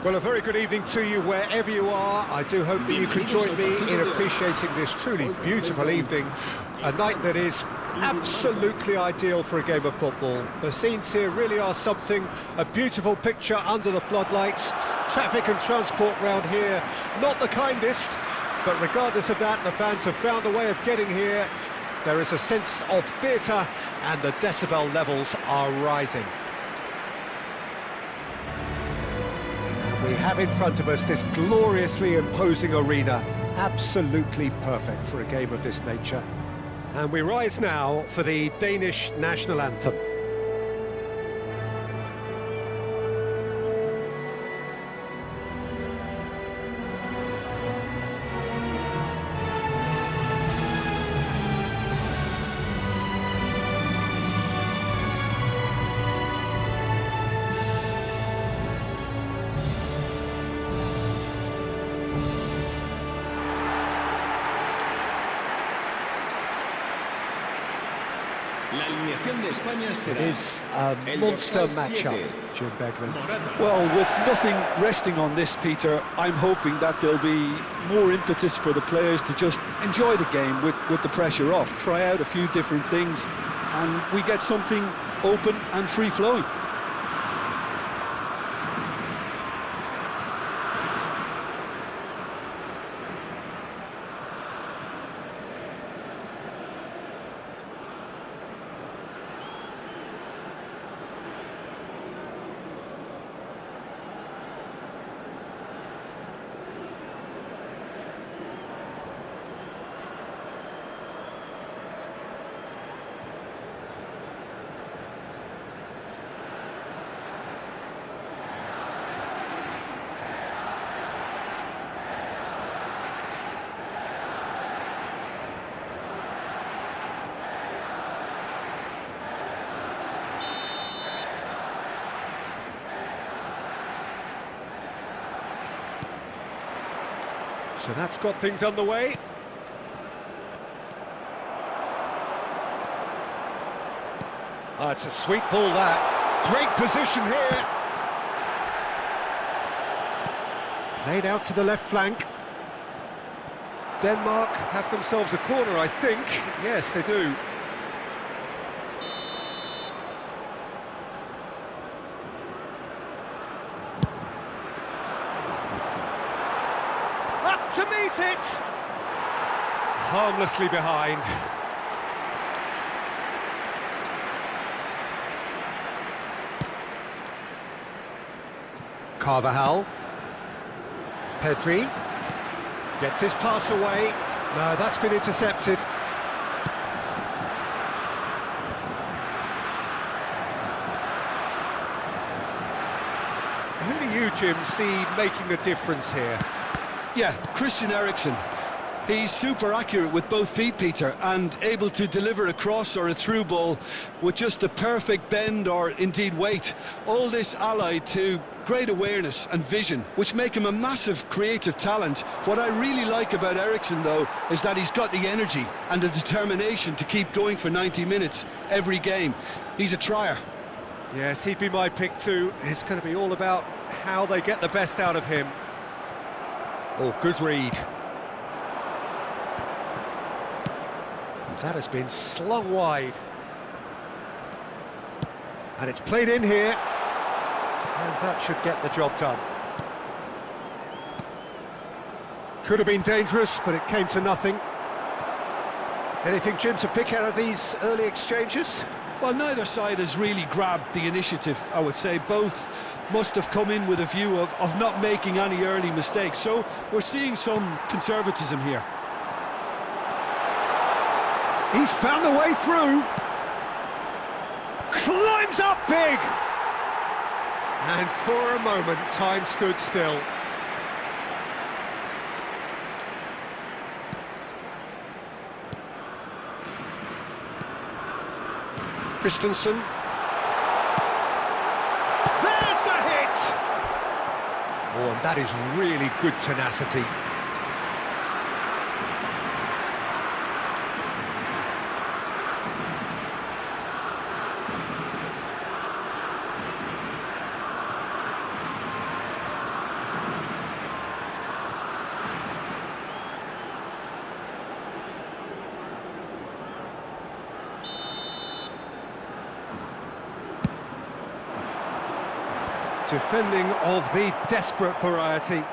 Well, a very good evening to you wherever you are. I do hope that you can join me in appreciating this truly beautiful evening, a night that is absolutely ideal for a game of football. The scenes here really are something, a beautiful picture under the floodlights. Traffic and transport round here, not the kindest, but regardless of that, the fans have found a way of getting here. There is a sense of theatre and the decibel levels are rising. We have in front of us this gloriously imposing arena, absolutely perfect for a game of this nature. And we rise now for the Danish national anthem. It is a monster matchup, Jim Beglin. Well, with nothing resting on this, Peter, I'm hoping that there'll be more impetus for the players to just enjoy the game with the pressure off, try out a few different things, and we get something open and free-flowing. So that's got things underway. It's a sweet ball, that. Great position here. Played out to the left flank. Denmark have themselves a corner, I think. Yes, they do. To meet it! Harmlessly behind. Carvajal. Pedri. Gets his pass away. No, that's been intercepted. Who do you, Jim, see making a difference here? Yeah, Christian Eriksen. He's super accurate with both feet, Peter, and able to deliver a cross or a through ball with just the perfect bend or indeed weight. All this allied to great awareness and vision, which make him a massive creative talent. What I really like about Eriksen, though, is that he's got the energy and the determination to keep going for 90 minutes every game. He's a trier. Yes, he'd be my pick too. It's going to be all about how they get the best out of him. Oh, good read. That has been slung wide. And it's played in here. And that should get the job done. Could have been dangerous, but it came to nothing. Anything, Jim, to pick out of these early exchanges? Well, neither side has really grabbed the initiative, I would say. Both must have come in with a view of not making any early mistakes. So we're seeing some conservatism here. He's found a way through. Climbs up big. And for a moment, time stood still. Christensen. There's the hit! Oh, and that is really good tenacity. Defending of the desperate variety.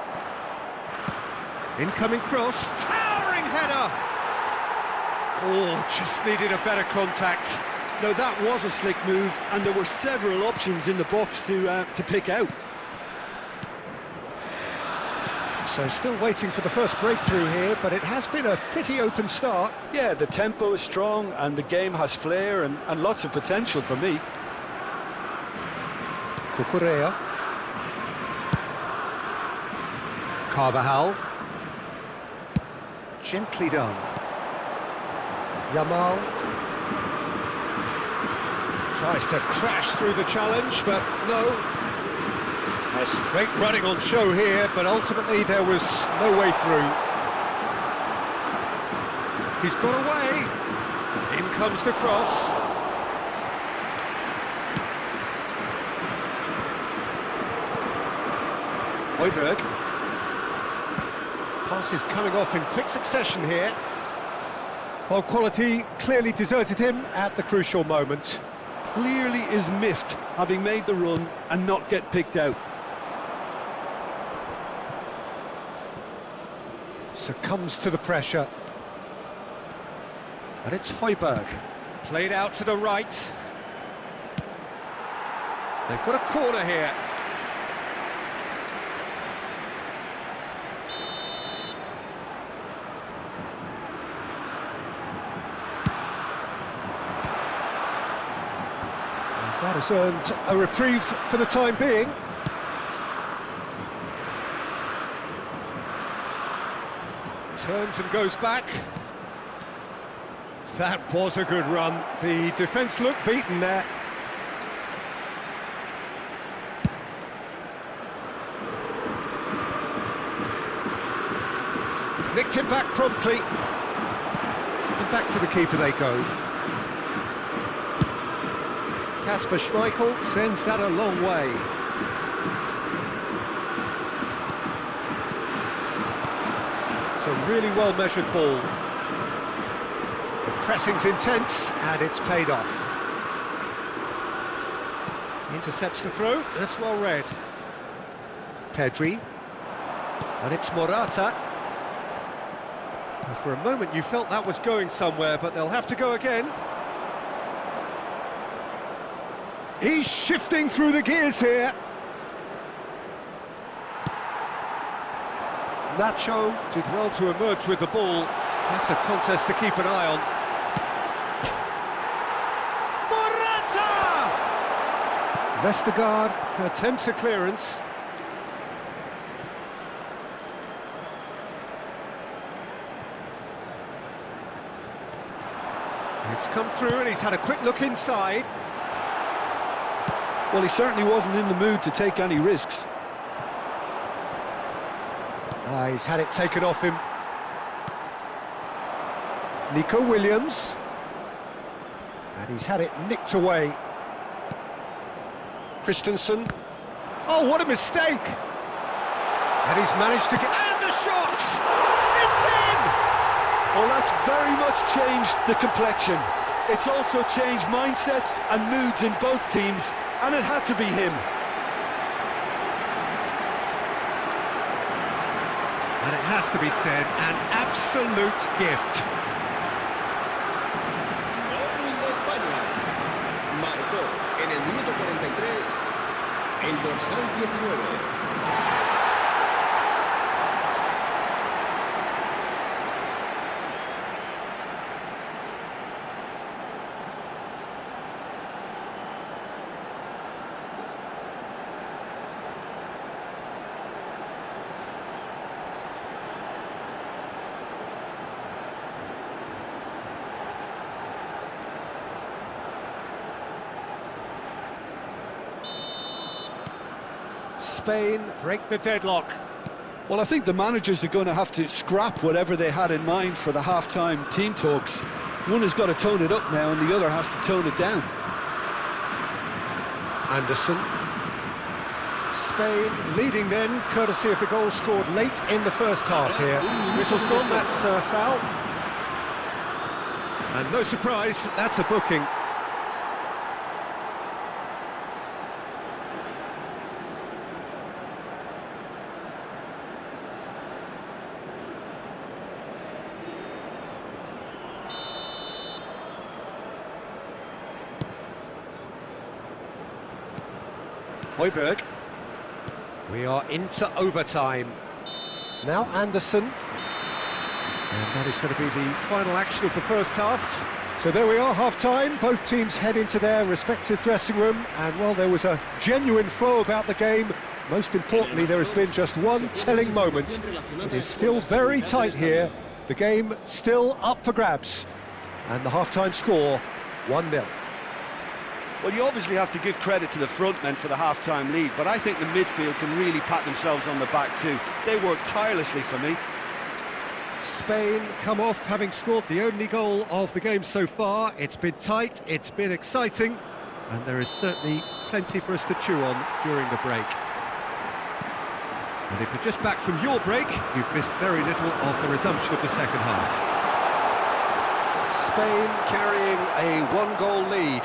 Incoming cross, towering header! Oh, just needed a better contact. No, that was a slick move, and there were several options in the box to pick out. So still waiting for the first breakthrough here, but it has been a pretty open start. Yeah, the tempo is strong, and the game has flair and lots of potential for me. Cucurella. Carvajal. Gently done. Yamal. Tries to crash through the challenge, but no. There's some great running on show here, but ultimately there was no way through. He's got away. In comes the cross. Højbjerg. Passes coming off in quick succession here. Well, quality clearly deserted him at the crucial moment. Clearly is miffed, having made the run and not get picked out. Succumbs to the pressure. But it's Højbjerg. Played out to the right. They've got a corner here. That has earned a reprieve for the time being. Turns and goes back. That was a good run. The defence looked beaten there. Nicked it back promptly. And back to the keeper they go. Kasper Schmeichel sends that a long way. It's a really well-measured ball. The pressing's intense, and it's paid off. Intercepts the throw, that's well read. Pedri. And it's Morata. And for a moment you felt that was going somewhere, but they'll have to go again. He's shifting through the gears here. Nacho did well to emerge with the ball. That's a contest to keep an eye on. Morata! Vestergaard attempts a clearance. It's come through and he's had a quick look inside. Well, he certainly wasn't in the mood to take any risks. He's had it taken off him. Nico Williams. And he's had it nicked away. Christensen. Oh, what a mistake! And he's managed to get... And the shot! It's in! Well, that's very much changed the complexion. It's also changed mindsets and moods in both teams, and it had to be him. And it has to be said, an absolute gift. Gol de España. Marcó en el minuto 43 el dorsal 19. Spain break the deadlock. Well, I think the managers are going to have to scrap whatever they had in mind for the half-time team talks. One has got to tone it up now and the other has to tone it down. Anderson. Spain leading then, courtesy of the goal scored late in the first half here. Whistle's gone, that's a foul. And no surprise, that's a booking. Højbjerg. We are into overtime. Now Anderson. And that is going to be the final action of the first half. So there we are, half-time. Both teams head into their respective dressing room. And while there was a genuine flow about the game, most importantly, there has been just one telling moment. It is still very tight here. The game still up for grabs. And the half-time score, 1-0. Well, you obviously have to give credit to the front men for the half-time lead, but I think the midfield can really pat themselves on the back too. They work tirelessly for me. Spain come off having scored the only goal of the game so far. It's been tight, it's been exciting, and there is certainly plenty for us to chew on during the break. And if you're just back from your break, you've missed very little of the resumption of the second half. Spain carrying a one-goal lead.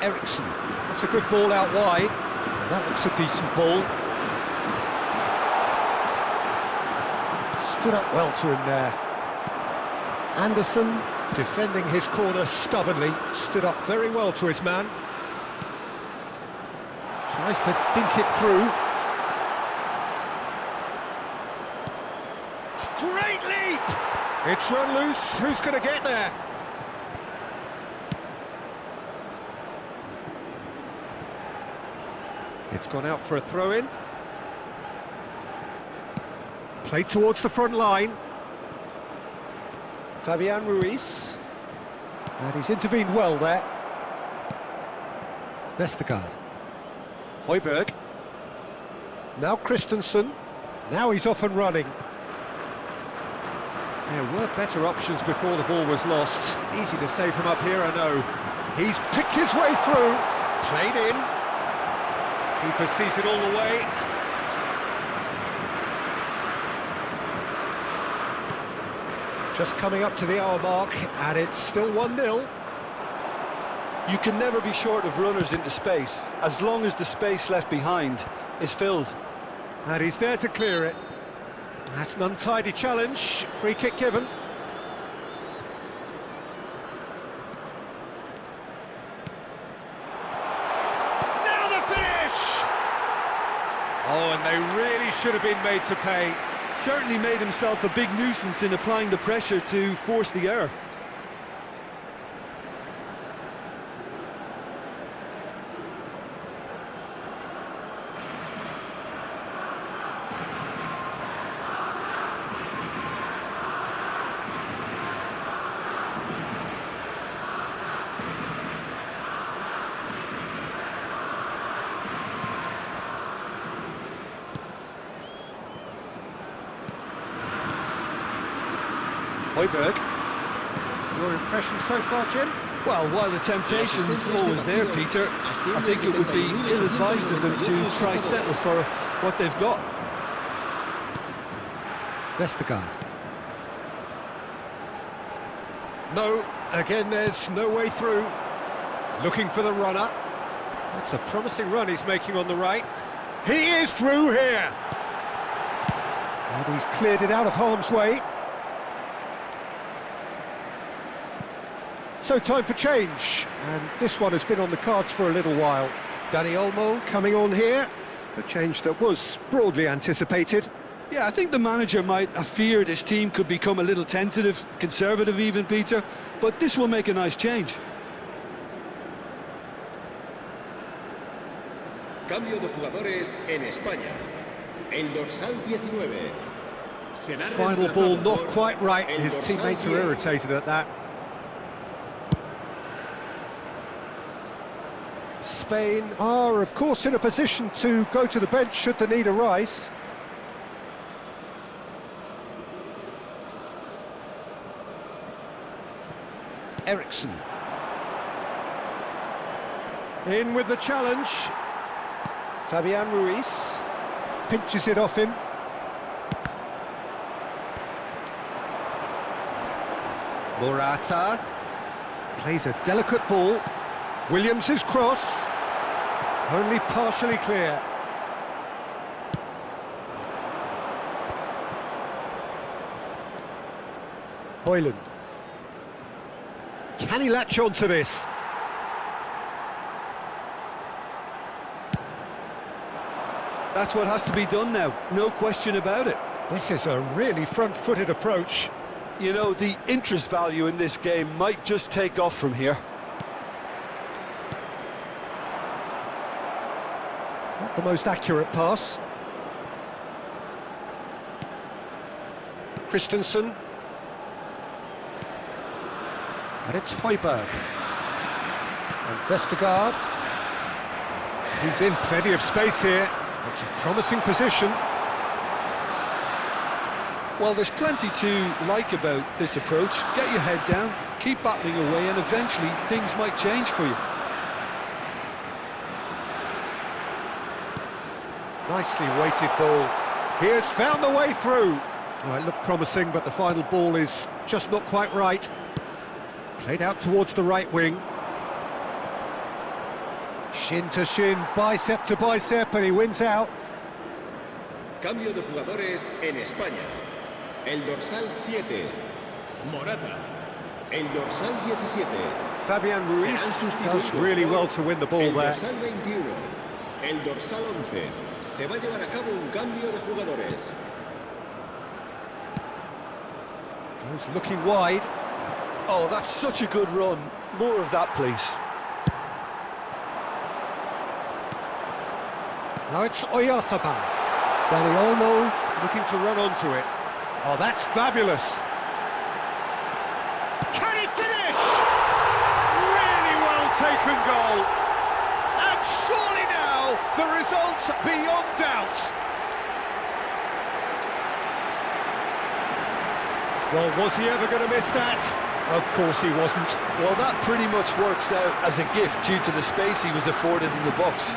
Ericsson, that's a good ball out wide. Now that looks a decent ball. Stood up well to him there. Anderson, defending his corner stubbornly, stood up very well to his man. Tries to dink it through. Great leap! It's run loose, who's going to get there? It's gone out for a throw-in. Played towards the front line. Fabian Ruiz. And he's intervened well there. Vestergaard. Højbjerg. Now Christensen. Now he's off and running. There were better options before the ball was lost. Easy to say from up here, I know. He's picked his way through. Played in. Keeper sees it all the way. Just coming up to the hour mark, and it's still 1-0. You can never be short of runners into space, as long as the space left behind is filled. And he's there to clear it. That's an untidy challenge. Free kick given. Now the finish! Oh, and they really should have been made to pay. Certainly made himself a big nuisance in applying the pressure to force the error. Højbjerg. Your impression so far, Jim? Well, while the temptation's always there, Peter, I think it would be ill-advised of them to try settle for what they've got. Vestergaard. No, again there's no way through. Looking for the runner. That's a promising run he's making on the right. He is through here! And he's cleared it out of harm's way. So time for change, and this one has been on the cards for a little while. Dani Olmo coming on here, a change that was broadly anticipated. Yeah, I think the manager might have feared his team could become a little tentative, conservative even, Peter, but this will make a nice change. Cambio de jugadores en España. El dorsal 19. Final ball not quite right, his teammates are irritated at that. Spain are, of course, in a position to go to the bench should the need arise. Ericsson. In with the challenge. Fabian Ruiz. Pinches it off him. Morata. Plays a delicate ball. Williams' cross. Only partially clear. Højlund. Can he latch on to this? That's what has to be done now, no question about it. This is a really front-footed approach. You know, the interest value in this game might just take off from here. Not the most accurate pass. Christensen. And it's Højbjerg. And Vestergaard. He's in plenty of space here. It's a promising position. Well, there's plenty to like about this approach. Get your head down, keep battling away, and eventually things might change for you. Nicely weighted ball. He has found the way through. Oh, it looked promising, but the final ball is just not quite right. Played out towards the right wing. Shin to shin, bicep to bicep, and he wins out. Cambio de jugadores en España. El dorsal 7, Morata. El dorsal 17. Fabian Ruiz does really well to win the ball El there. dorsal 21. El dorsal 11. Se va a llevar a cabo un cambio de jugadores. Goes looking wide. Oh, that's such a good run. More of that, please. Now it's Oyarzabal. Dani Olmo looking to run onto it. Oh, that's fabulous. Can he finish? Really well taken goal. And surely now the result's beyond doubt. Well, was he ever going to miss that? Of course he wasn't. Well, that pretty much works out as a gift due to the space he was afforded in the box.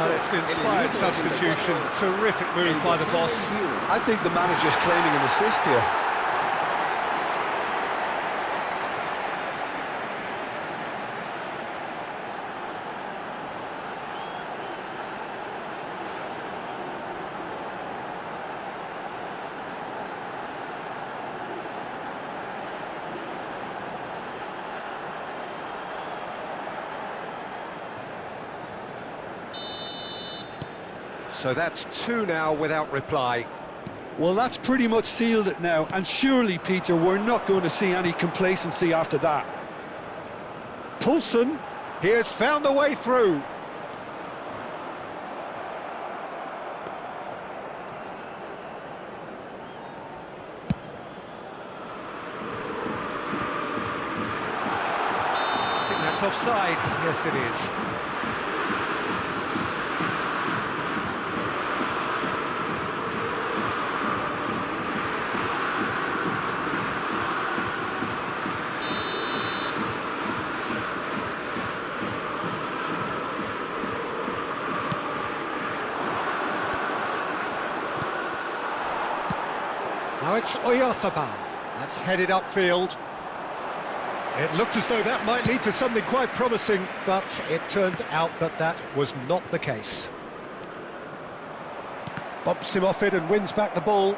It's an inspired substitution. Terrific move by the boss. I think the manager's claiming an assist here. So that's two now without reply. Well, that's pretty much sealed it now, and surely, Peter, we're not going to see any complacency after that. Poulsen, he has found the way through. I think that's offside. Yes, it is. Now it's Oyarzabal. That's headed upfield. It looked as though that might lead to something quite promising, but it turned out that that was not the case. Bumps him off it and wins back the ball.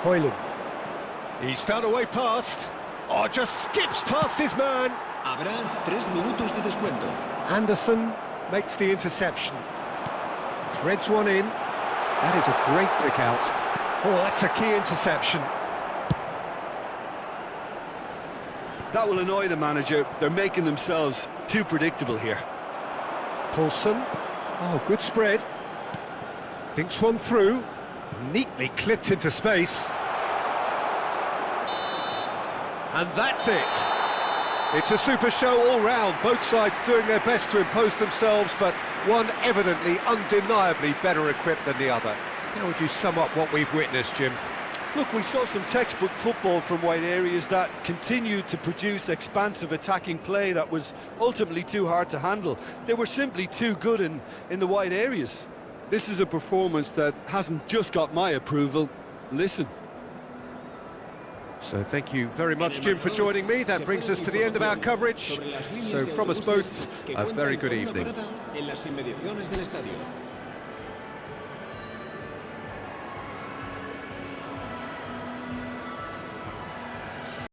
Højlund. He's found a way past. Oh, just skips past his man. Habrá 3 minutos de descuento. Anderson makes the interception. Threads one in. That is a great pick out. Oh, that's a key interception. That will annoy the manager. They're making themselves too predictable here. Poulsen. Oh, good spread. Dinks one through. Neatly clipped into space. And that's it. It's a super show all round. Both sides doing their best to impose themselves, but one evidently, undeniably better equipped than the other. How would you sum up what we've witnessed, Jim? Look, we saw some textbook football from wide areas that continued to produce expansive attacking play that was ultimately too hard to handle. They were simply too good in the wide areas. This is a performance that hasn't just got my approval. Listen. So thank you very much, Jim, for joining me. That brings us to the end of our coverage. So from us both, a very good evening.